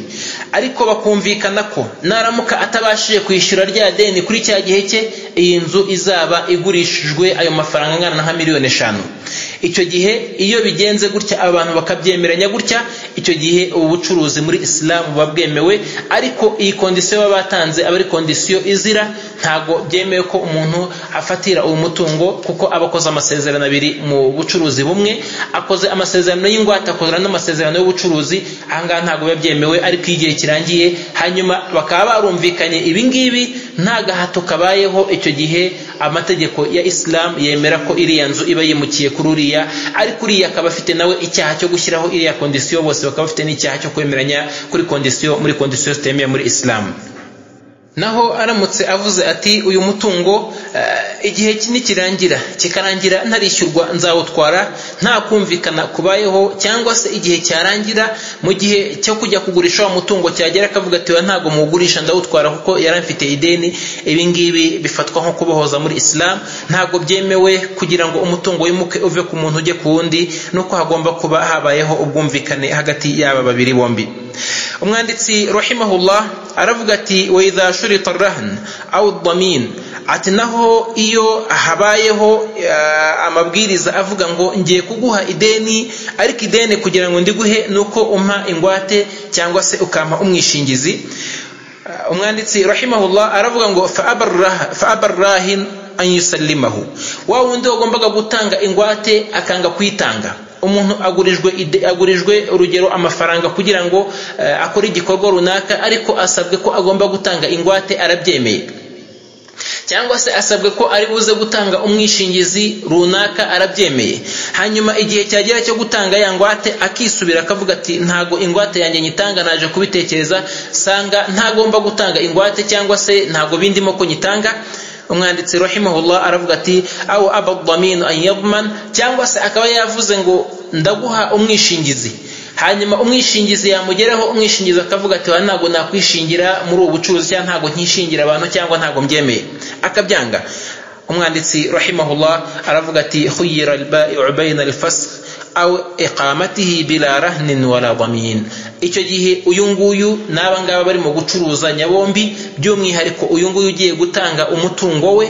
ariko bakumvikana ko naramuka atabashije kwishyura rya deni kuri cya gihe cye, iyi nzu izaba igurishijwe ayo mafaranga angana na miliyoni 5. Icyo gihe iyo bigenze gutya abantu bakabyemeranya gutya, icyo gihe ubu bucuruzi muri Islam buba bwemewe, ariko iyi kondisiyo baba batanze aba ari kondisiyo izira. Ntago byemewe ko umuntu afatira uwo mutungo, kuko abakoze amasezerano abiri mu bucuruzi bumwe, akoze amasezerano y'ingwate akoze n'amasezerano y'ubucuruzi, ahangaha ntago biba byemewe. Ariko igihe kirangiye hanyuma bakaba barumvikanye ibingibi nta gahato kabayeho, icyo gihe amategeko ya Islam yemera ko iriya nzu iba yimukiye kuri uriya, ariko uriya akaba afite nawe icyaha cyo gushyiraho iriya kondisiyo, bose bakaba bafite n'icyaha cyo kwemeranya kuri kondisiyo, muri kondisiyo zitemewe muri Islam. Naho aramutse avuze ati uyu mutungo igihe kikarangira ntarishyurwa nzawutwara, nta kumvikana kubayeho, cyangwa se igihe cyarangira mu gihe cyo kujya kugurisha wa mutungo cyagera akavuga ati ntago mugurisha ndawutwara kuko yaramfite ideni, ibi ngibi bifatwa nko kubohoza muri Islam. Ntago byemewe kugira ngo umutungo wimuke uve ku muntu ujye ku wundi, nuko hagomba kuba habayeho ubwumvikane hagati y'aba babiri bombi. Umwanditsi rahimahullah aravuga ati wa idha shurita ar-rahn aw ad-damin, ati naho iyo habayeho amabwiriza avuga ngo ngiye kuguha ideni, ariko ideni kugira ngo ndiguhe nuko umpa ingwate cyangwa se ukampa umwishingizi. Umwanditsi rahimahullah aravuga ngo fa abarrahin an yusallimahu, wa wundi wagombaga gutanga ingwate akanga kuyitanga. Umuntu agurijwe urugero amafaranga kugira ngo akore igikorwa runaka, ariko asabwe ko agomba gutanga ingwate, arabyemeye. Cyangwa se asabwe ko ari buze gutanga umwishingizi runaka, arabyemeye. Hanyuma igihe cyagera cyo gutanga ya ngwate akisubira akavuga ati ntago ingwate yanjye nyitanga, naje kubitekereza sanga ntagomba gutanga ingwate, cyangwa se ntago bindimo ko nyitanga. Umwanditsi rahimahullah aravuga ati aw abad-damin an yadman, cyangwa se akaba yavuze ngo ndaguha umwishingizi, hanyuma umwishingizi yamugeraho, umwishingizi akavuga ati ntago nakwishingira muri ubu bucuruzi, cyangwa ntago nkishingira abantu, cyangwa ntago mbyemeye, akabyanga. Umwanditsi rahimahullah aravuga ati khuyira al-ba'i'u bayna al-fasl aw iqamatihi bila rahnin wala damin. Icyo gihe uyu nguyu n'aba ngaba bari mu gucuruza nyabombi, by'umwihariko uyu nguyu ugiye gutanga umutungo we,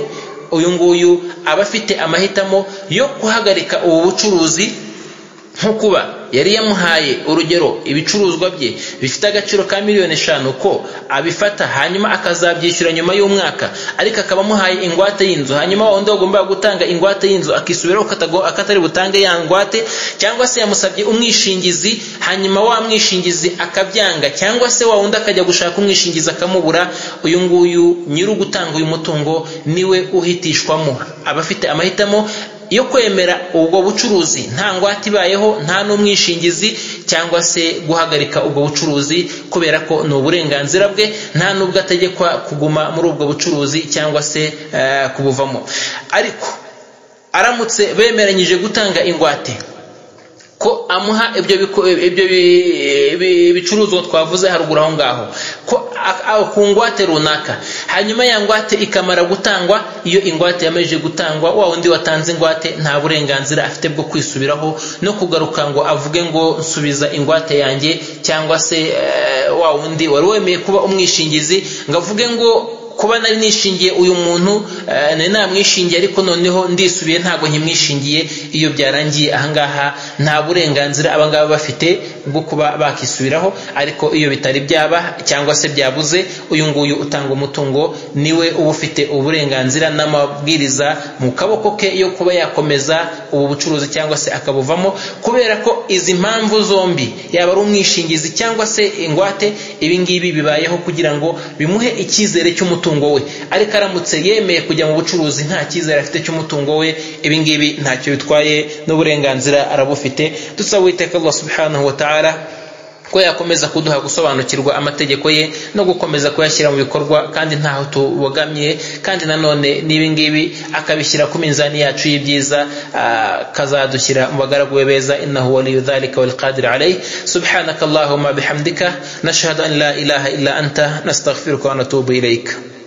uyu nguyu aba afite amahitamo yo guhagarika ubu bucuruzi, nko kuba yari yamuhaye urugero ibicuruzwa bye bifite agaciro ka miliyoni 5 ko abifata, hanyuma akazabyishyura nyuma y'umwaka, ariko akaba amuhaye ingwate y'inzu, hanyuma wundi agomba gutanga ingwate y'inzu akisubiraho akatari butange ya ngwate, cyangwa se yamusabye umwishingizi, hanyuma wa mwishingizi akabyanga, cyangwa se wa wundi akajya gushaka umwishingizi akamubura. Uyu nguyu nyiri gutanga uyu mutungo niwe uhitishwamo, abafite amahitamo yo kwemera ubwo bucuruzi nta ngwate ibayeho, nta n'umwishingizi, cyangwa se guhagarika ubwo bucuruzi kubera ko ni uburenganzira bwe, nta nubwo ategekwa kuguma muri ubwo bucuruzi cyangwa se kubuvamo. Ariko aramutse bemeranyije gutanga ingwate ko amuha ibyo bicuruzwa twavuze haruguru aho ngaho, ko ku ngwate runaka, hanyuma ya ngwate ikamara gutangwa, iyo ingwate yamaze gutangwa, wa wundi watanze ingwate nta burenganzira afite bwo kwisubiraho no kugaruka ngo avuge ngo nsubiza ingwate yanjye, cyangwa se wa wundi wari wemeye kuba umwishingizi ngo avuge ngo kuba nari nishingiye uyu muntu nari namwishingiye ariko noneho ndisubiye ntago nkimwishingiye. Iyo byarangiye ahangaha nta burenganzira abangaba bafite bwo kuba bakisubiraho. Ariko iyo bitari byaba cyangwa se byabuze, uyu nguyu utanga umutungo niwe uba ufite uburenganzira n'amabwiriza mu kaboko ke yo kuba yakomeza ubu bucuruzi cyangwa se akabuvamo, kubera ko izi mpamvu zombi, yaba ari umwishingizi cyangwa se ingwate, ibi ngibi bibayeho kugira ngo bimuhe icyizere cy'umutungo we. Ariko aramutse yemeye kujya mu bucuruzi nta cyizere afite cy'umutungo we, ibi ngibi ntacyo bitwaye n'uburenganzira arabufite. Dusaba Uwiteka Allah subhanahu wa ta'ala ko yakomeza kuduha gusobanukirwa amategeko ye no gukomeza kuyashyira mu bikorwa kandi ntaho tubogamye, kandi nanone n'ibi ngibi akabishyira ku minzani yacu y'ibyiza, kazadushyira mu bagaragu be beza. innahu waliyu dhalika wal qadir alayh. subhanaka allahumma bihamdika nashhadu an la ilaha illa anta nastaghfiruka wa natubu ilayk.